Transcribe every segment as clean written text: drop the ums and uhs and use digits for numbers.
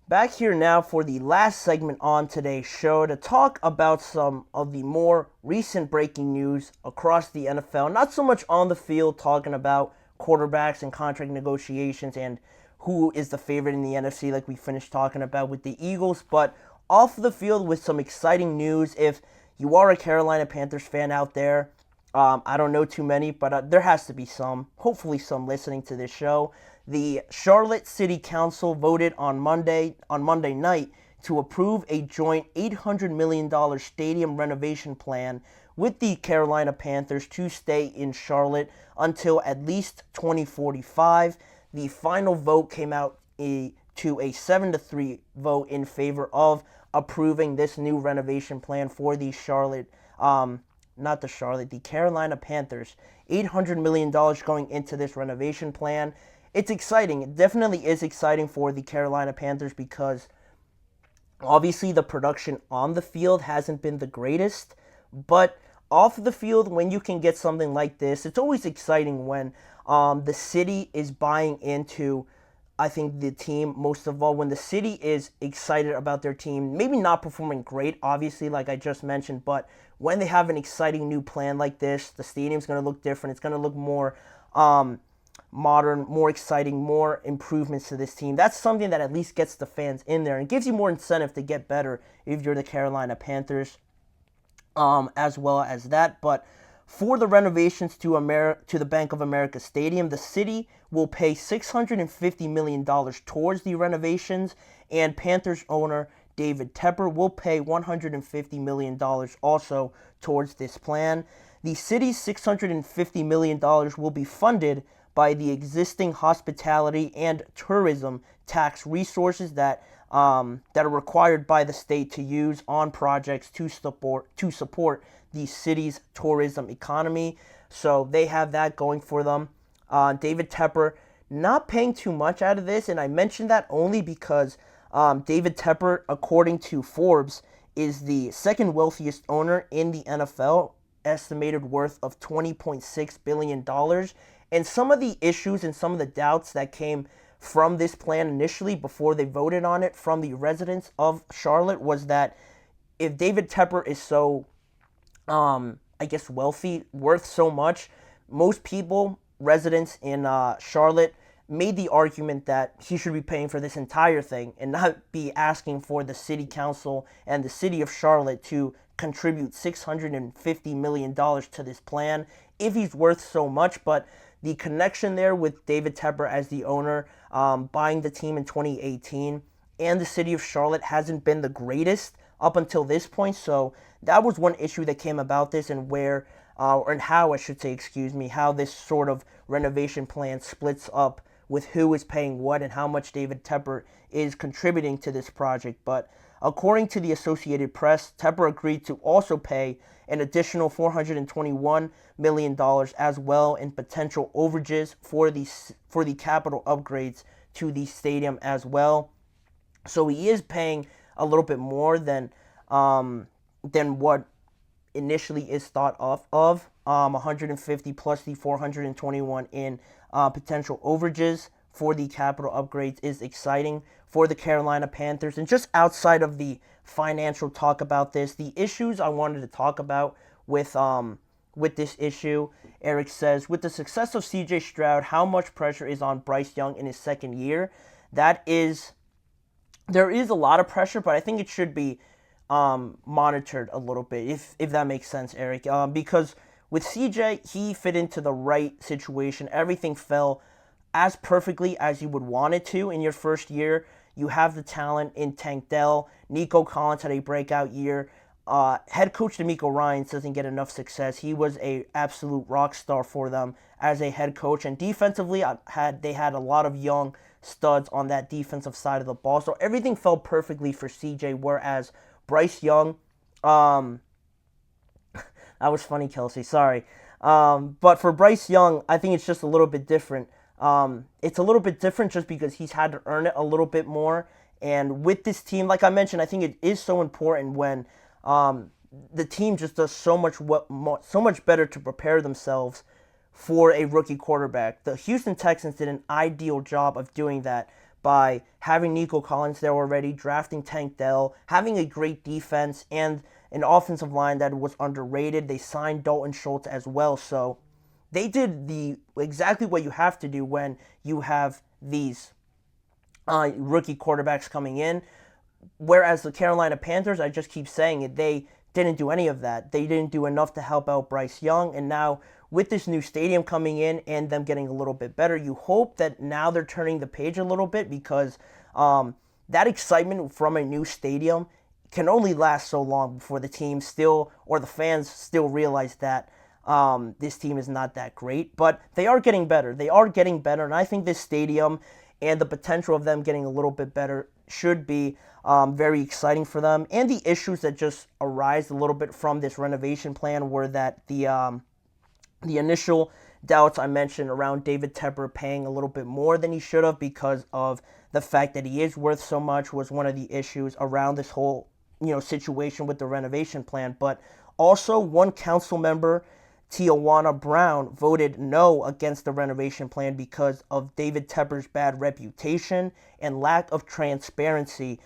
Back here now for the last segment on today's show to talk about some of the more recent breaking news across the NFL. Not so much on the field, talking about quarterbacks and contract negotiations and who is the favorite in the NFC, like we finished talking about with the Eagles, but off the field with some exciting news. If you are a Carolina Panthers fan out there, I don't know too many, but there has to be some, hopefully some listening to this show. The Charlotte City Council voted on Monday night to approve a joint $800 million stadium renovation plan with the Carolina Panthers to stay in Charlotte until at least 2045. The final vote came out to a 7-3 vote in favor of approving this new renovation plan for the the Carolina Panthers. $800 million going into this renovation plan. It's exciting. It definitely is exciting for the Carolina Panthers because obviously the production on the field hasn't been the greatest, but off the field, when you can get something like this, it's always exciting when the city is buying into, I think, the team. Most of all, when the city is excited about their team, maybe not performing great, obviously, like I just mentioned, but when they have an exciting new plan like this, the stadium's going to look different. It's going to look more modern, more exciting, more improvements to this team. That's something that at least gets the fans in there and gives you more incentive to get better if you're the Carolina Panthers, as well as that. But for the renovations to the Bank of America Stadium, the city will pay $650 million towards the renovations, and Panthers owner David Tepper will pay $150 million also towards this plan. The city's $650 million will be funded by the existing hospitality and tourism tax resources that are required by the state to use on projects to support the city's tourism economy. So they have that going for them. David Tepper not paying too much out of this, and I mentioned that only because David Tepper, according to Forbes, is the second wealthiest owner in the NFL, estimated worth of $20.6 billion. And some of the issues and some of the doubts that came from this plan initially before they voted on it from the residents of Charlotte was that if David Tepper is so, wealthy, worth so much, most people, residents in Charlotte, made the argument that he should be paying for this entire thing and not be asking for the city council and the city of Charlotte to contribute $650 million to this plan if he's worth so much. But the connection there with David Tepper as the owner, buying the team in 2018, and the city of Charlotte hasn't been the greatest up until this point. So that was one issue that came about this, and how this sort of renovation plan splits up with who is paying what and how much David Tepper is contributing to this project. But according to the Associated Press, Tepper agreed to also pay an additional $421 million as well in potential overages for the capital upgrades to the stadium as well. So he is paying a little bit more than what initially is thought of 150 plus the 421 in potential overages for the capital upgrades is exciting for the Carolina Panthers. And just outside of the financial talk about this, the issues I wanted to talk about with this issue, Eric says, with the success of CJ Stroud, how much pressure is on Bryce Young in his second year? There is a lot of pressure, but I think it should be monitored a little bit, if that makes sense, Eric. Because with CJ, he fit into the right situation. Everything fell as perfectly as you would want it to in your first year. You have the talent in Tank Dell. Nico Collins had a breakout year. Head coach DeMeco Ryans doesn't get enough success. He was a absolute rock star for them as a head coach. And defensively, they had a lot of young studs on that defensive side of the ball. So everything fell perfectly for CJ, whereas Bryce Young, that was funny, Kelsey, sorry. But for Bryce Young, I think it's just a little bit different. It's a little bit different just because he's had to earn it a little bit more. And with this team, like I mentioned, I think it is so important when the team just does so much better to prepare themselves for a rookie quarterback. The Houston Texans did an ideal job of doing that by having Nico Collins there already, drafting Tank Dell, having a great defense, and an offensive line that was underrated. They signed Dalton Schultz as well, so they did exactly what you have to do when you have these rookie quarterbacks coming in. Whereas the Carolina Panthers, I just keep saying it, they didn't do any of that. They didn't do enough to help out Bryce Young, and now with this new stadium coming in and them getting a little bit better, you hope that now they're turning the page a little bit, because that excitement from a new stadium can only last so long before the team still, or the fans still realize that this team is not that great. But they are getting better. They are getting better, and I think this stadium and the potential of them getting a little bit better should be very exciting for them. And the issues that just arise a little bit from this renovation plan were that the initial doubts I mentioned around David Tepper paying a little bit more than he should have because of the fact that he is worth so much was one of the issues around this whole situation with the renovation plan. But also, one council member, Tijuana Brown, voted no against the renovation plan because of David Tepper's bad reputation and lack of transparency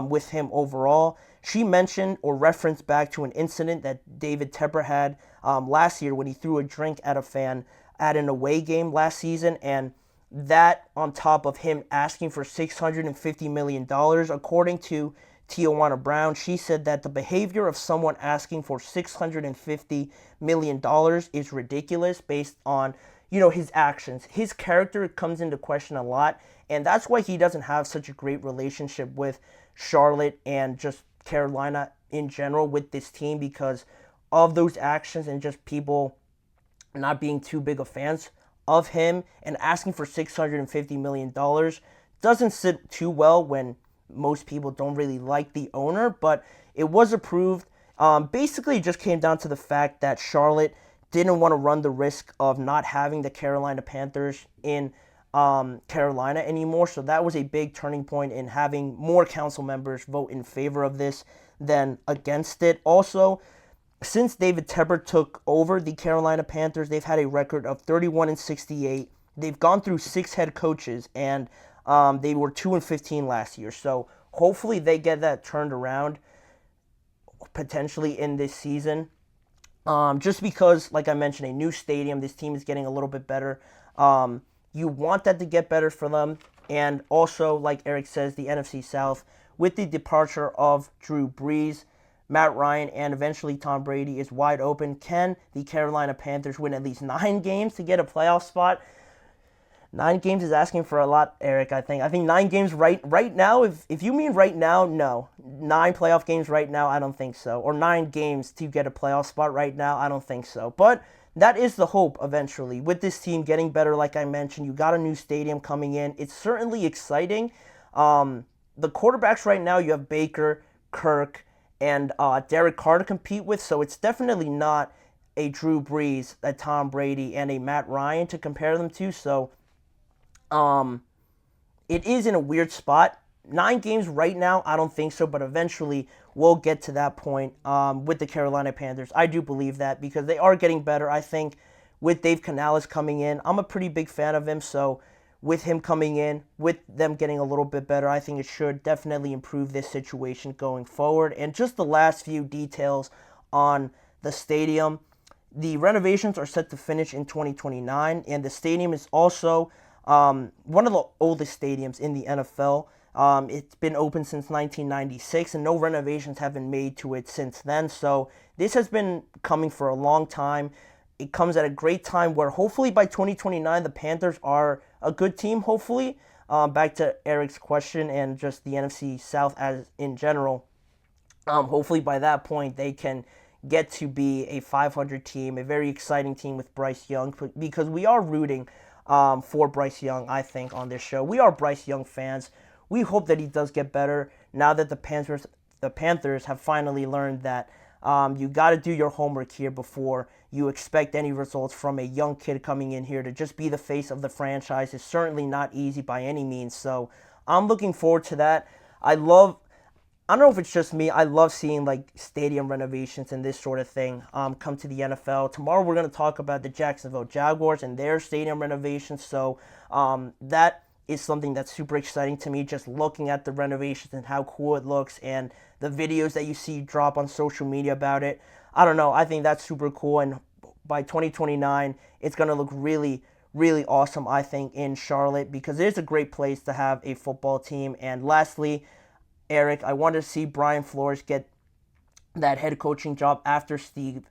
with him overall. She mentioned or referenced back to an incident that David Tepper had last year when he threw a drink at a fan at an away game last season, and that on top of him asking for $650 million, according to Tijuana Brown, she said that the behavior of someone asking for $650 million is ridiculous based on, his actions. His character comes into question a lot, and that's why he doesn't have such a great relationship with Charlotte and just Carolina in general with this team, because of those actions and just people not being too big of fans of him, and asking for $650 million doesn't sit too well when most people don't really like the owner. But it was approved. Basically, it just came down to the fact that Charlotte didn't want to run the risk of not having the Carolina Panthers in Carolina anymore. So that was a big turning point in having more council members vote in favor of this than against it. Also, since David Tepper took over the Carolina Panthers, they've had a record of 31-68. They've gone through 6 head coaches, and they were 2-15 last year. So hopefully they get that turned around potentially in this season. Just because, like I mentioned, a new stadium, this team is getting a little bit better. You want that to get better for them. And also, like Eric says, the NFC South, with the departure of Drew Brees, Matt Ryan, and eventually Tom Brady, is wide open. Can the Carolina Panthers win at least 9 games to get a playoff spot? 9 games is asking for a lot, Eric, I think. I think 9 games right now, if you mean right now, no. 9 playoff games right now, I don't think so. Or 9 games to get a playoff spot right now, I don't think so. But that is the hope eventually. With this team getting better, like I mentioned, you got a new stadium coming in. It's certainly exciting. The quarterbacks right now, you have Baker, Kirk, and Derek Carr to compete with, so it's definitely not a Drew Brees, a Tom Brady, and a Matt Ryan to compare them to. So it is in a weird spot. 9 games right now, I don't think so, but eventually we'll get to that point with the Carolina Panthers. I do believe that because they are getting better. I think with Dave Canales coming in, I'm a pretty big fan of him, so with him coming in, with them getting a little bit better, I think it should definitely improve this situation going forward. And just the last few details on the stadium. The renovations are set to finish in 2029, and the stadium is also one of the oldest stadiums in the NFL. It's been open since 1996, and no renovations have been made to it since then. So this has been coming for a long time. It comes at a great time where hopefully by 2029 the Panthers are a good team, hopefully. Back to Eric's question and just the NFC South as in general. Hopefully by that point they can get to be a 500 team, a very exciting team with Bryce Young, because we are rooting for Bryce Young, I think, on this show. We are Bryce Young fans. We hope that he does get better now that the Panthers have finally learned that you got to do your homework here before you expect any results from a young kid coming in here to just be the face of the franchise. Is certainly not easy by any means. So I'm looking forward to that. I don't know if it's just me, I love seeing like stadium renovations and this sort of thing come to the NFL. Tomorrow we're going to talk about the Jacksonville Jaguars and their stadium renovations. So that is something that's super exciting to me, just looking at the renovations and how cool it looks and the videos that you see drop on social media about it. I don't know. I think that's super cool. And by 2029, it's going to look really, really awesome, I think, in Charlotte, because it is a great place to have a football team. And lastly, Eric, I wanted to see Brian Flores get that head coaching job after Steve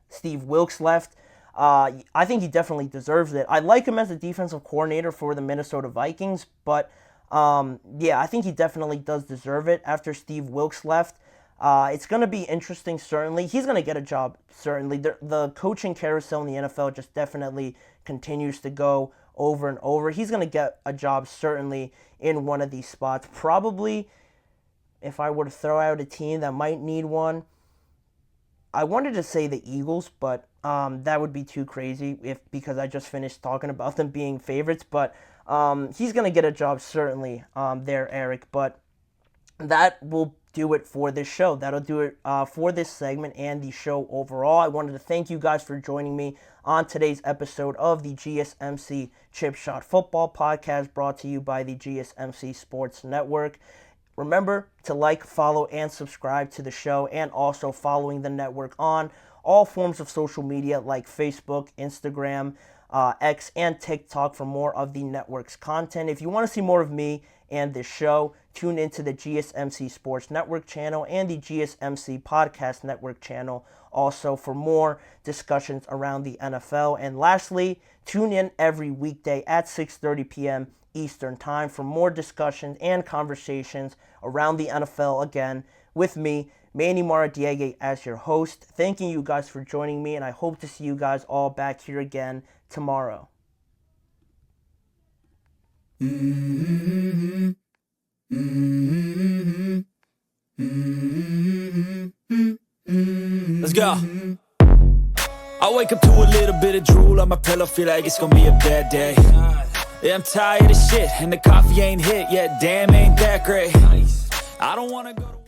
Wilks left. I think he definitely deserves it. I like him as a defensive coordinator for the Minnesota Vikings, but yeah, I think he definitely does deserve it after Steve Wilks left. It's going to be interesting, certainly. He's going to get a job, certainly. The coaching carousel in the NFL just definitely continues to go over and over. He's going to get a job, certainly, in one of these spots. Probably, if I were to throw out a team that might need one, I wanted to say the Eagles, but that would be too crazy because I just finished talking about them being favorites. But he's going to get a job, certainly, there, Eric. But that will do it for this show. That'll do it for this segment and the show overall. I wanted to thank you guys for joining me on today's episode of the GSMC Chip Shot Football Podcast, brought to you by the GSMC Sports Network. Remember to like, follow, and subscribe to the show, and also following the network on all forms of social media like Facebook, Instagram, X, and TikTok for more of the network's content. If you want to see more of me and this show, tune into the GSMC Sports Network channel and the GSMC Podcast Network channel also for more discussions around the NFL. And lastly, tune in every weekday at 6:30 p.m. Eastern Time for more discussions and conversations around the NFL, again, with me, Manny Maradiaga, as your host. Thanking you guys for joining me, and I hope to see you guys all back here again tomorrow. Let's go. I wake up to a little bit of drool on my pillow, feel like it's gonna be a bad day. Yeah, I'm tired of shit, and the coffee ain't hit yet, damn, ain't that great. I don't wanna go to